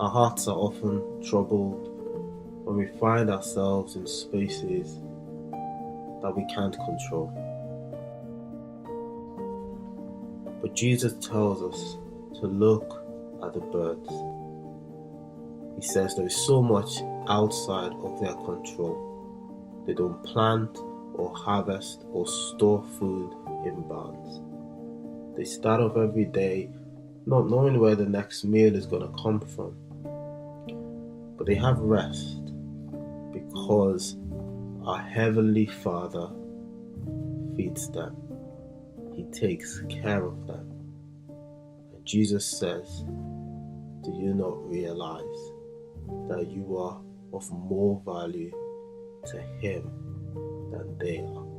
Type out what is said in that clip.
Our hearts are often troubled when we find ourselves in spaces that we can't control. But Jesus tells us to look at the birds. He says there is so much outside of their control. They don't plant or harvest or store food in barns. They start off every day not knowing where the next meal is going to come from. But they have rest because our Heavenly Father feeds them. He takes care of them. And Jesus says, do you not realize that you are of more value to Him than they are?